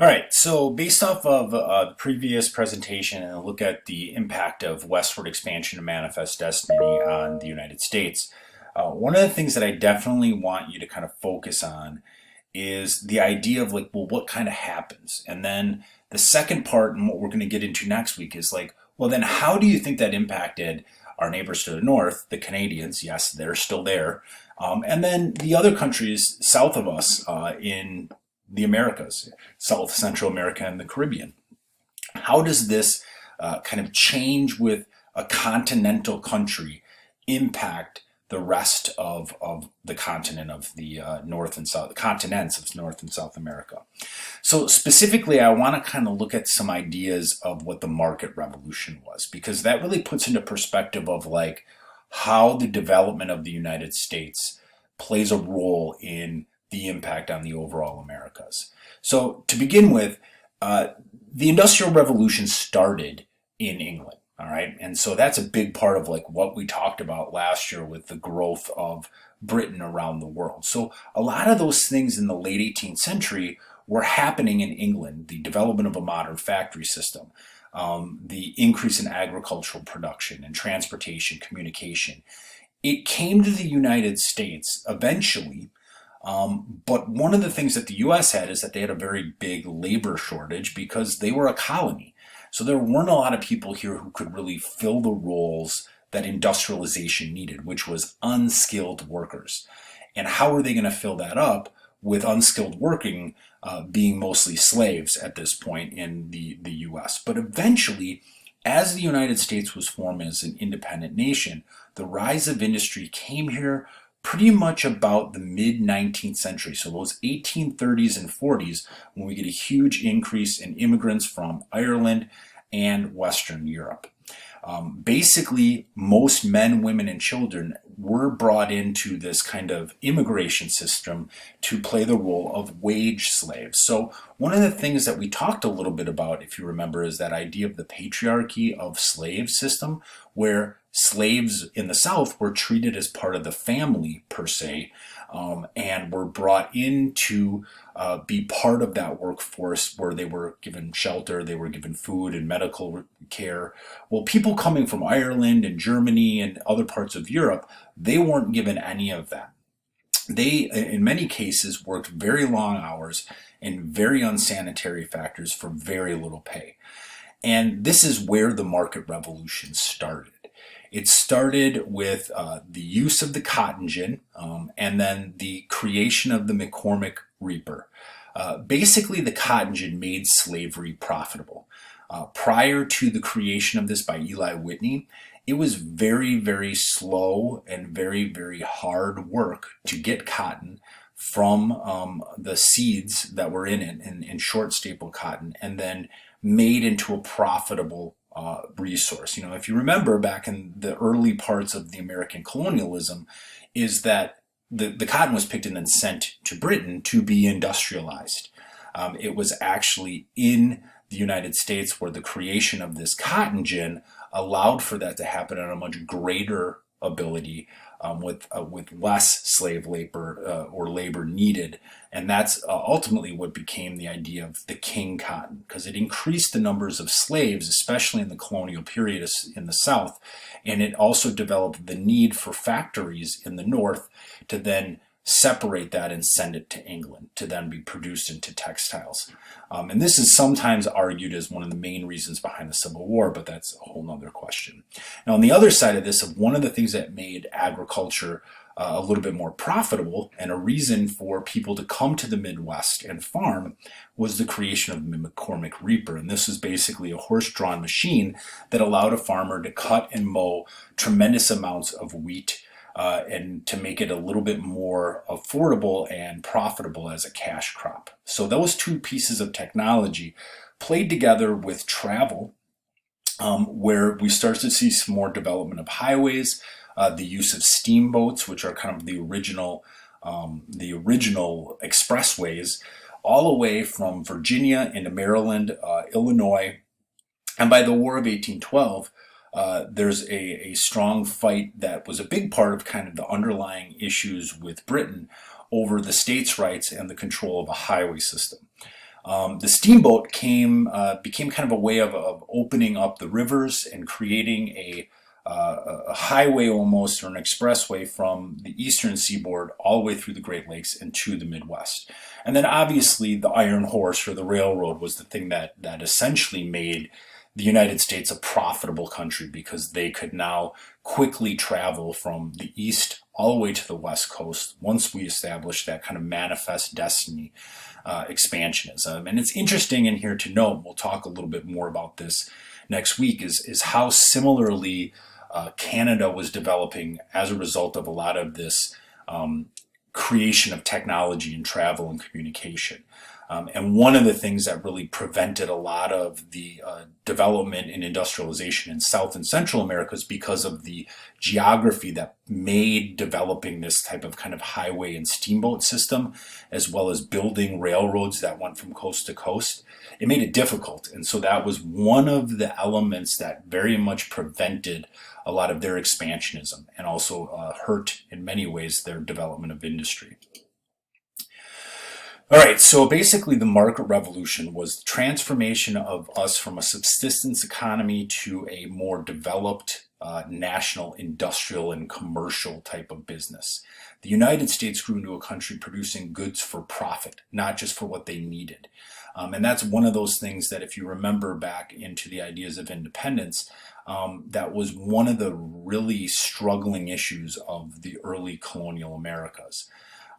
All right, so based off of the previous presentation and a look at the impact of westward expansion and manifest destiny on the United States, one of the things that I definitely want you to kind of focus on is the idea of like, well, what kind of happens? And then the second part, and what we're going to get into next week, is like, well, then how do you think that impacted our neighbors to the north, the Canadians? Yes, they're still there. And then the other countries south of us in the Americas, South Central America, and the Caribbean. How does this kind of change with a continental country impact the rest of the continent of the North and South, the continents of North and South America? So specifically, I want to kind of look at some ideas of what the market revolution was, because that really puts into perspective of like how the development of the United States plays a role in the impact on the overall Americas. So to begin with, uh, the Industrial Revolution started in England. All right. And so that's a big part of like what we talked about last year with the growth of Britain around the world. So a lot of those things in the late 18th century were happening in England, the development of a modern factory system, the increase in agricultural production and transportation, communication. It came to the United States eventually, but one of the things that the US had is that they had a very big labor shortage because they were a colony. So there weren't a lot of people here who could really fill the roles that industrialization needed, which was unskilled workers. And how are they going to fill that up with unskilled working being mostly slaves at this point in the US? But eventually, as the United States was formed as an independent nation, the rise of industry came here pretty much about the mid 19th century. So those 1830s and 40s, when we get a huge increase in immigrants from Ireland and Western Europe. Basically, most men, women, and children were brought into this kind of immigration system to play the role of wage slaves. So, one of the things that we talked a little bit about, if you remember, is that idea of the patriarchy of slave system, where slaves in the South were treated as part of the family per se, and were brought in to be part of that workforce where they were given shelter, they were given food and medical care. Well, people coming from Ireland and Germany and other parts of Europe, they weren't given any of that. They, in many cases, worked very long hours in very unsanitary factors for very little pay. And this is where the market revolution started. It started with the use of the cotton gin and then the creation of the McCormick Reaper. Basically, the cotton gin made slavery profitable. Prior to the creation of this by Eli Whitney, it was very, very slow and very, very hard work to get cotton from the seeds that were in it in short staple cotton and then made into a profitable resource. You know, if you remember back in the early parts of the American colonialism, is that the cotton was picked and then sent to Britain to be industrialized. It was actually in the United States where the creation of this cotton gin allowed for that to happen at a much greater ability with less slave labor or labor needed. And that's ultimately what became the idea of the king cotton, because it increased the numbers of slaves, especially in the colonial period in the South. And it also developed the need for factories in the North to then separate that and send it to England to then be produced into textiles. And this is sometimes argued as one of the main reasons behind the Civil War, but that's a whole nother question. Now, on the other side of this, one of the things that made agriculture a little bit more profitable and a reason for people to come to the Midwest and farm was the creation of the McCormick Reaper. And this is basically a horse-drawn machine that allowed a farmer to cut and mow tremendous amounts of wheat and to make it a little bit more affordable and profitable as a cash crop. So those two pieces of technology played together with travel, where we start to see some more development of highways, the use of steamboats, which are kind of the original expressways, all the way from Virginia into Maryland, Illinois, and by the War of 1812. There's a strong fight that was a big part of kind of the underlying issues with Britain over the states' rights and the control of a highway system. The steamboat became kind of a way of opening up the rivers and creating a highway almost, or an expressway from the eastern seaboard all the way through the Great Lakes and to the Midwest. And then obviously the iron horse, or the railroad, was the thing that essentially made the United States a profitable country, because they could now quickly travel from the east all the way to the west coast once we established that kind of manifest destiny expansionism. And it's interesting in here to note, we'll talk a little bit more about this next week, is how similarly Canada was developing as a result of a lot of this creation of technology and travel and communication. And one of the things that really prevented a lot of the development and industrialization in South and Central America is because of the geography that made developing this type of kind of highway and steamboat system, as well as building railroads that went from coast to coast. It made it difficult. And so that was one of the elements that very much prevented a lot of their expansionism, and also hurt in many ways their development of industry. All right, so basically the market revolution was the transformation of us from a subsistence economy to a more developed national industrial and commercial type of business. The United States grew into a country producing goods for profit, not just for what they needed. And that's one of those things that, if you remember back into the ideas of independence, that was one of the really struggling issues of the early colonial Americas.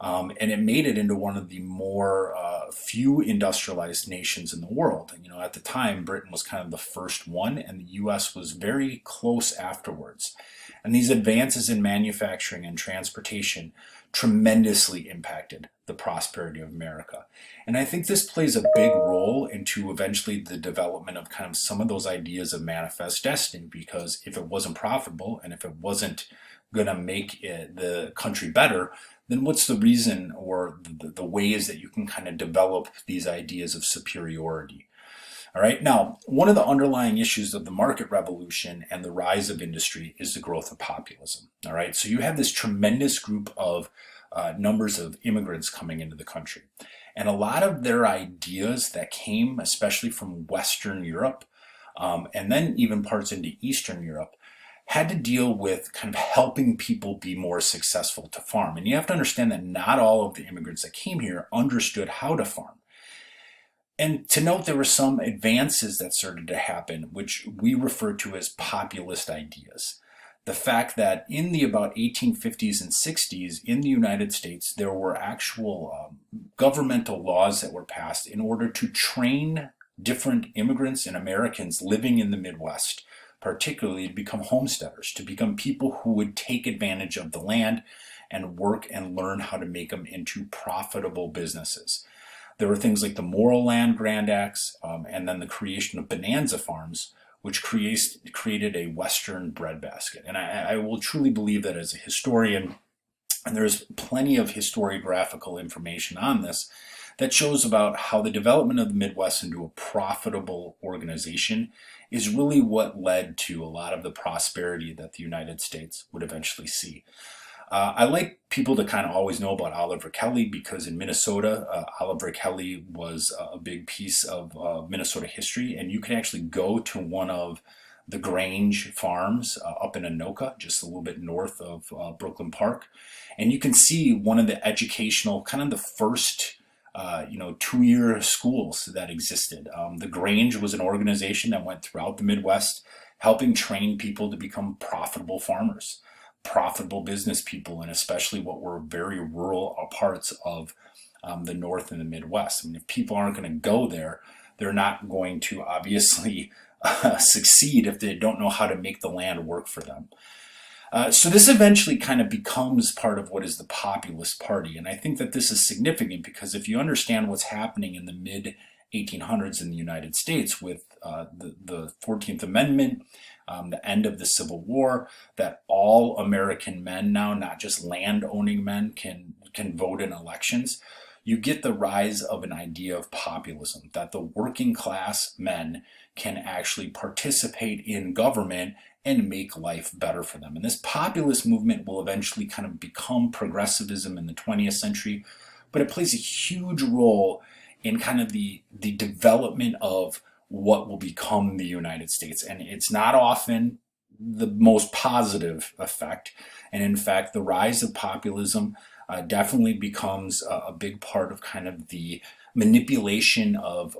And it made it into one of the more few industrialized nations in the world. You know, at the time, Britain was kind of the first one, and the U.S. was very close afterwards. And these advances in manufacturing and transportation tremendously impacted the prosperity of America. And I think this plays a big role into eventually the development of kind of some of those ideas of manifest destiny, because if it wasn't profitable and if it wasn't going to make the country better, then what's the reason, or the ways that you can kind of develop these ideas of superiority? All right. Now, one of the underlying issues of the market revolution and the rise of industry is the growth of populism. All right. So you have this tremendous group of numbers of immigrants coming into the country. And a lot of their ideas that came, especially from Western Europe, and then even parts into Eastern Europe, had to deal with kind of helping people be more successful to farm. And you have to understand that not all of the immigrants that came here understood how to farm. And to note, there were some advances that started to happen, which we refer to as populist ideas. The fact that in the about 1850s and 60s in the United States, there were actual governmental laws that were passed in order to train different immigrants and Americans living in the Midwest, particularly to become homesteaders, to become people who would take advantage of the land and work and learn how to make them into profitable businesses. There were things like the Morrill Land Grant Acts, and then the creation of bonanza farms, which created a Western breadbasket. And I will truly believe that as a historian, and there's plenty of historiographical information on this, that shows about how the development of the Midwest into a profitable organization is really what led to a lot of the prosperity that the United States would eventually see. I like people to kind of always know about Oliver Kelly, because in Minnesota, Oliver Kelly was a big piece of Minnesota history, and you can actually go to one of the Grange farms up in Anoka, just a little bit north of Brooklyn Park, and you can see one of the educational, kind of the first 2-year schools that existed. The Grange was an organization that went throughout the Midwest, helping train people to become profitable farmers, profitable business people, and especially what were very rural parts of the North and the Midwest. I mean, if people aren't going to go there, they're not going to obviously succeed if they don't know how to make the land work for them. So this eventually kind of becomes part of what is the Populist Party. And I think that this is significant, because if you understand what's happening in the mid 1800s in the United States with the 14th Amendment, the end of the Civil War, that all American men now, not just land-owning men, can vote in elections, you get the rise of an idea of populism, that the working class men can actually participate in government and make life better for them. And this populist movement will eventually kind of become progressivism in the 20th century, but it plays a huge role in kind of the development of what will become the United States. And it's not often the most positive effect. And in fact, the rise of populism definitely becomes a big part of kind of the manipulation of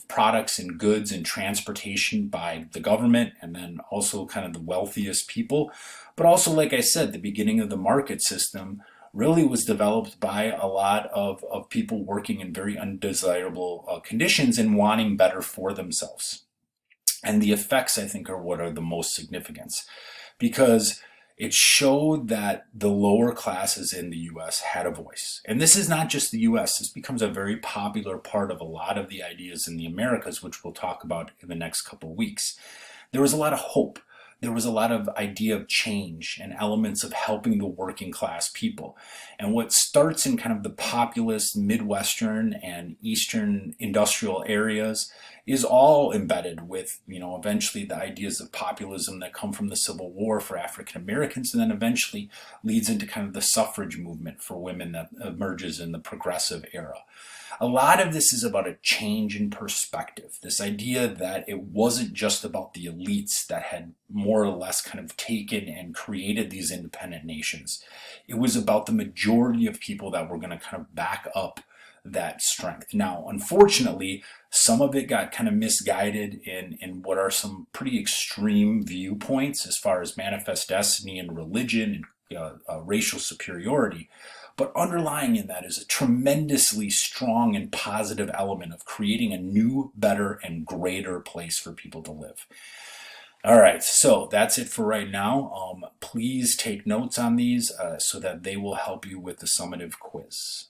products and goods and transportation by the government, and then also kind of the wealthiest people. But also, like I said, the beginning of the market system really was developed by a lot of people working in very undesirable conditions and wanting better for themselves. And the effects, I think, are what are the most significant, because it showed that the lower classes in the US had a voice. And this is not just the US, this becomes a very popular part of a lot of the ideas in the Americas, which we'll talk about in the next couple of weeks. There was a lot of hope. There was a lot of idea of change and elements of helping the working class people. And what starts in kind of the populist Midwestern and Eastern industrial areas is all embedded with, eventually the ideas of populism that come from the Civil War for African Americans, and then eventually leads into kind of the suffrage movement for women that emerges in the progressive era. A lot of this is about a change in perspective. This idea that it wasn't just about the elites that had more or less kind of taken and created these independent nations. It was about the majority of people that were going to kind of back up that strength. Now, unfortunately, some of it got kind of misguided in what are some pretty extreme viewpoints as far as manifest destiny and religion and racial superiority. But underlying in that is a tremendously strong and positive element of creating a new, better, and greater place for people to live. All right, so that's it for right now. Please take notes on these so that they will help you with the summative quiz.